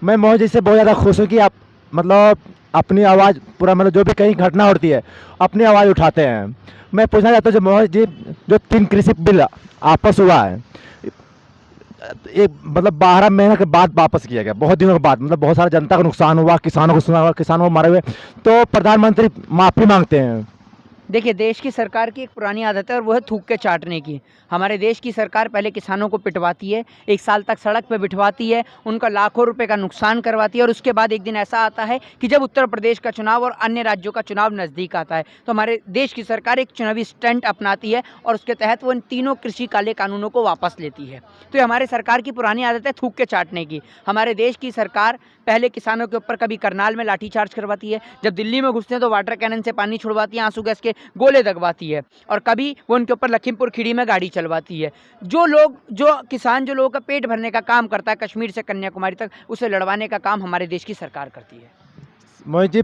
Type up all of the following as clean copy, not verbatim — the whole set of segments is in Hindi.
मैं मोहित जी से बहुत ज़्यादा खुश हूँ कि आप मतलब अपनी आवाज़ पूरा मतलब जो भी कहीं घटना होती है अपनी आवाज़ उठाते हैं। मैं पूछना चाहता हूँ जो मोहित जी, जो 3 कृषि बिल आपस हुआ है, एक मतलब 12 महीने के बाद वापस किया गया, बहुत दिनों के बाद, मतलब बहुत सारा जनता का नुकसान हुआ, किसानों को सुना हुआ, किसानों को मारे हुए, तो प्रधानमंत्री माफ़ी मांगते हैं। देखिए, देश की सरकार की एक पुरानी आदत है और वो है थूक के चाटने की। हमारे देश की सरकार पहले किसानों को पिटवाती है, 1 साल तक सड़क पे बिठवाती है, उनका लाखों रुपए का नुकसान करवाती है और उसके बाद एक दिन ऐसा आता है कि जब उत्तर प्रदेश का चुनाव और अन्य राज्यों का चुनाव नज़दीक आता है, तो हमारे देश की सरकार एक चुनावी स्टंट अपनाती है और उसके तहत वो इन तीनों कृषि काले कानूनों को वापस लेती है। तो ये हमारे सरकार की पुरानी आदत है थूक के चाटने की। हमारे देश की सरकार पहले किसानों के ऊपर कभी करनाल में लाठीचार्ज करवाती है, जब दिल्ली में घुसते हैं तो वाटर कैनन से पानी छुड़वाती है, आंसू गैस के गोले दगवाती है और कभी वो उनके ऊपर लखीमपुर खीरी में गाड़ी चलवाती है। जो किसान जो लोगों का पेट भरने का काम करता है कश्मीर से कन्याकुमारी तक, उसे लड़वाने का काम हमारे देश की सरकार करती है। मोहित जी,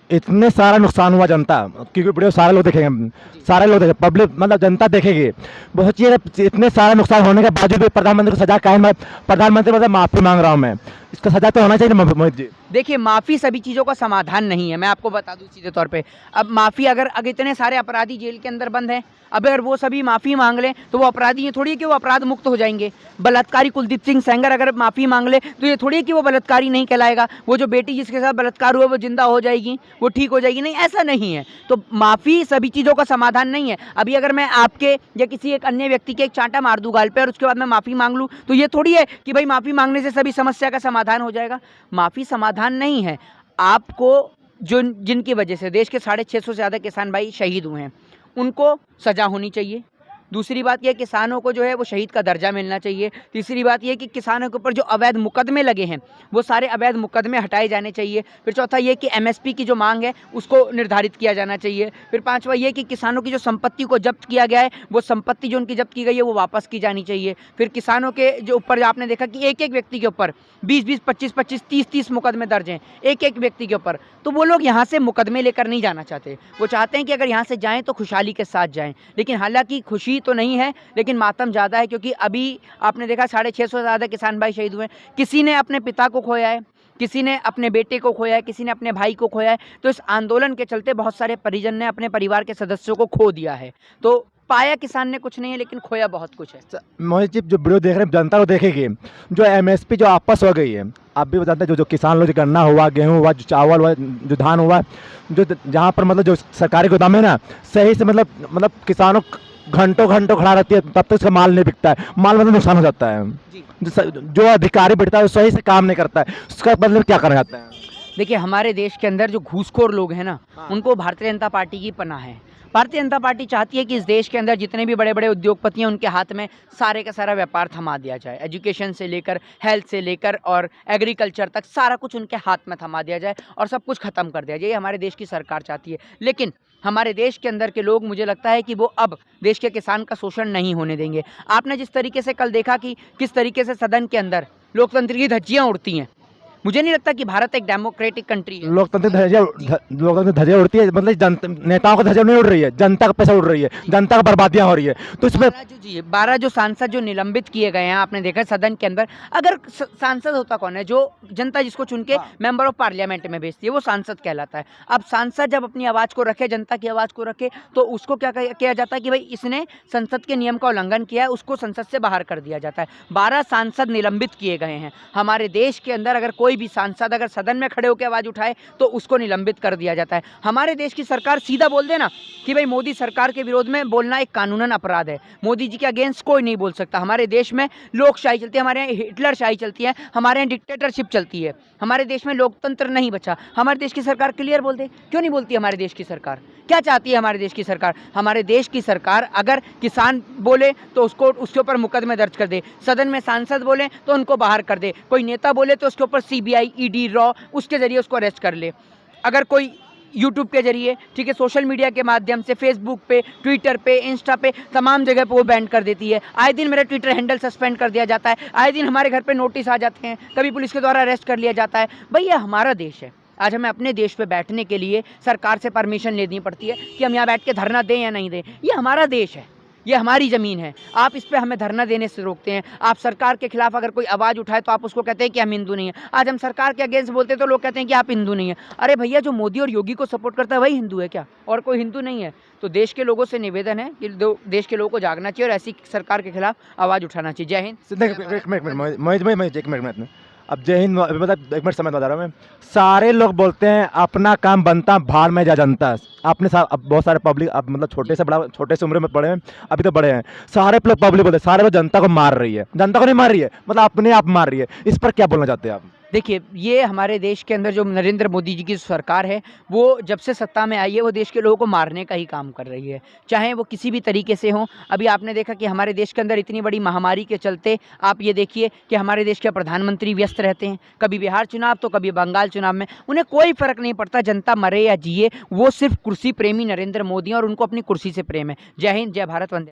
इतने सारा नुकसान हुआ जनता, क्योंकि वीडियो सारे लोग देखेंगे, सारे लोग देखेंगे, पब्लिक मतलब जनता देखेगी। बहुत चीज़, इतने सारा नुकसान होने के बावजूद भी प्रधानमंत्री को सजा कायम है। प्रधानमंत्री मतलब माफ़ी मांग रहा हूँ मैं, इसका सजा तो होना चाहिए ना मोहित जी। देखिए, माफ़ी सभी चीज़ों का समाधान नहीं है, मैं आपको बता दूँ सीधे तौर पे। अब माफ़ी अगर इतने सारे अपराधी जेल के अंदर बंद हैं, अब अगर वो सभी माफ़ी माँग लें, तो वो अपराधी ये थोड़ी है कि वो अपराध मुक्त हो जाएँगे। बलात्कारी कुलदीप सिंह सेंगर अगर माफ़ी माँग ले, तो ये थोड़ी है कि वो बलात्कारी नहीं कहलाएगा। वो जो बेटी जिसके साथ बलात्कार हुआ, वो ज़िंदा हो जाएगी, वो ठीक हो जाएगी, नहीं, ऐसा नहीं है। तो माफ़ी सभी चीज़ों का समाधान नहीं है। अभी अगर मैं आपके या किसी एक अन्य व्यक्ति के एक चाँटा मार दूँ गाल पे और उसके बाद मैं माफ़ी माँग लूँ, तो ये थोड़ी है कि भाई माफ़ी माँगने से सभी समस्या का समाधान हो जाएगा। माफ़ी समाधान नहीं है। आपको जो जिनकी वजह से देश के 650 से ज़्यादा किसान भाई शहीद हुए हैं, उनको सज़ा होनी चाहिए। दूसरी बात ये, किसानों को जो है वो शहीद का दर्जा मिलना चाहिए। तीसरी बात ये कि किसानों के ऊपर जो अवैध मुकदमे लगे हैं, वो सारे अवैध मुकदमे हटाए जाने चाहिए। फिर चौथा ये कि एमएसपी की जो मांग है उसको निर्धारित किया जाना चाहिए। फिर पाँचवा ये कि किसानों की जो संपत्ति को जब्त किया गया है, वो संपत्ति जो उनकी जब्त की गई है वो वापस की जानी चाहिए। फिर किसानों के जो ऊपर आपने देखा कि एक-एक व्यक्ति के ऊपर 20-20, 25-25, 30-30 मुकदमे दर्ज हैं, एक-एक व्यक्ति के ऊपर। तो वो लोग यहाँ से मुकदमे लेकर नहीं जाना चाहते। वो चाहते हैं कि अगर यहाँ से जाएँ तो खुशहाली के साथ जाएँ। लेकिन हालाँकि खुशी तो नहीं है, लेकिन मातम ज़्यादा है, क्योंकि अभी आपने देखा 650 से ज़्यादा किसान भाई शहीद हुए हैं। किसी ने अपने पिता को खोया है, किसी ने अपने बेटे को खोया है, किसी ने अपने भाई को खोया है। तो इस आंदोलन के चलते बहुत सारे परिजन ने अपने परिवार के सदस्यों को खो दिया है। तो पाया किसान ने कुछ नहीं है, लेकिन खोया बहुत कुछ है। मोहित जी, जो वीडियो देख रहे हैं जनता को देखेगी, जो एमएसपी जो आपस हो गई है, आप भी बताते हैं, जो जो किसान लोग, जो गन्ना हुआ, गेहूँ हुआ, जो चावल हुआ, जो धान हुआ, जो जहाँ पर मतलब जो सरकारी गोदाम है ना, सही से मतलब किसानों घंटों घंटों खड़ा रहती है, तब तक उसका माल नहीं बिकता है, माल मतलब नुकसान हो जाता है। जो अधिकारी बैठता है वो सही से काम नहीं करता है, उसका मतलब क्या करना चाहते हैं? देखिए, हमारे देश के अंदर जो घूसखोर लोग हैं ना, उनको भारतीय जनता पार्टी की पनाह है। भारतीय जनता पार्टी चाहती है कि इस देश के अंदर जितने भी बड़े-बड़े उद्योगपति हैं, उनके हाथ में सारे का सारा व्यापार थमा दिया जाए। एजुकेशन से लेकर, हेल्थ से लेकर और एग्रीकल्चर तक सारा कुछ उनके हाथ में थमा दिया जाए और सब कुछ ख़त्म कर दिया जाए। ये हमारे देश की सरकार चाहती है। लेकिन हमारे देश के अंदर के लोग, मुझे लगता है कि वो अब देश के किसान का शोषण नहीं होने देंगे। आपने जिस तरीके से कल देखा कि किस तरीके से सदन के अंदर लोकतंत्र की धज्जियाँ उड़ती हैं, मुझे नहीं लगता कि भारत एक डेमोक्रेटिक कंट्री है। लोकतंत्र धज्जियां उड़ती है, मतलब नेताओं का धज्जियां नहीं उड़ रही है, जनता का पैसा उड़ रही है, जनता का बर्बादियां हो रही है, तो इसमें 12 जो सांसद जो निलंबित किए गए हैं, आपने देखा सदन के अंदर। अगर सांसद होता कौन है? जो जनता जिसको चुन के मेंबर ऑफ पार्लियामेंट में भेजती है, वो सांसद कहलाता है। अब सांसद जब अपनी आवाज़ को रखे, जनता की आवाज़ को रखे, तो उसको क्या किया जाता है कि भाई इसने संसद के नियम का उल्लंघन किया है, उसको संसद से बाहर कर दिया जाता है। 12 सांसद निलंबित किए गए हैं। हमारे देश के अंदर अगर कोई भी सांसद अगर सदन में खड़े होकर आवाज़ उठाए, तो उसको निलंबित कर दिया जाता है। हमारे देश की सरकार सीधा बोल दे ना कि भाई मोदी सरकार के विरोध में बोलना एक कानूनन अपराध है, मोदी जी के अगेंस्ट कोई नहीं बोल सकता। हमारे देश में लोकशाही चलती है, हमारे यहाँ हिटलरशाही चलती है, हमारे यहाँ डिक्टेटरशिप चलती है, हमारे देश में लोकतंत्र नहीं बचा। हमारे देश की सरकार क्लियर बोल दे, क्यों नहीं बोलती? हमारे देश की सरकार क्या चाहती है? हमारे देश की सरकार, हमारे देश की सरकार अगर किसान बोले तो उसके ऊपर मुकदमे दर्ज कर दे, सदन में सांसद बोले तो उनको बाहर कर दे, कोई नेता बोले तो उसके ऊपर सीबीआई, ईडी, रॉ, उसके जरिए उसको अरेस्ट कर ले। अगर कोई यूट्यूब के जरिए, ठीक है, सोशल मीडिया के माध्यम से, फेसबुक पे, ट्विटर पे, इंस्टा पे, तमाम जगह पे वो बैन कर देती है। आए दिन मेरा ट्विटर हैंडल सस्पेंड कर दिया जाता है, आए दिन हमारे घर पे नोटिस आ जाते हैं, कभी पुलिस के द्वारा अरेस्ट कर लिया जाता है। भाई ये हमारा देश है। आज हमें अपने देश पे बैठने के लिए सरकार से परमिशन लेनी पड़ती है कि हम यहाँ बैठ के धरना दें या नहीं दें। ये हमारा देश है, ये हमारी ज़मीन है, आप इस पे हमें धरना देने से रोकते हैं। आप सरकार के खिलाफ अगर कोई आवाज़ उठाए तो आप उसको कहते हैं कि हम हिंदू नहीं हैं। आज हम सरकार के अगेंस्ट बोलते हैं तो लोग कहते हैं कि आप हिंदू नहीं हैं। अरे भैया, जो मोदी और योगी को सपोर्ट करता है वही हिंदू है क्या, और कोई हिंदू नहीं है? तो देश के लोगों से निवेदन है कि देश के लोगों को जागना चाहिए और ऐसी सरकार के खिलाफ आवाज़ उठाना चाहिए। जय हिंद। एक मिनट महेश, एक मिनट। अब जय हिंद, मतलब एक मिनट समय बता रहा हूँ मैं। सारे लोग बोलते हैं अपना काम बनता, भाड़ में जा जनता। आपने अब बहुत सारे पब्लिक, अब मतलब छोटे से बड़ा, छोटे से उम्र में बड़े हैं, अभी तो बड़े हैं, सारे लोग पब्लिक बोलते हैं, सारे लोग जनता को मार रही है। जनता को नहीं मार रही है, मतलब अपने आप मार रही है। इस पर क्या बोलना चाहते हैं आप? देखिए, ये हमारे देश के अंदर जो नरेंद्र मोदी जी की सरकार है, वो जब से सत्ता में आई है, वो देश के लोगों को मारने का ही काम कर रही है, चाहे वो किसी भी तरीके से हो। अभी आपने देखा कि हमारे देश के अंदर इतनी बड़ी महामारी के चलते आप ये देखिए कि हमारे देश के प्रधानमंत्री व्यस्त रहते हैं, कभी बिहार चुनाव तो कभी बंगाल चुनाव में, उन्हें कोई फ़र्क नहीं पड़ता जनता मरे या जिए, वो सिर्फ कुर्सी प्रेमी नरेंद्र मोदी हैं और उनको अपनी कुर्सी से प्रेम है। जय हिंद, जय भारत, वंदे।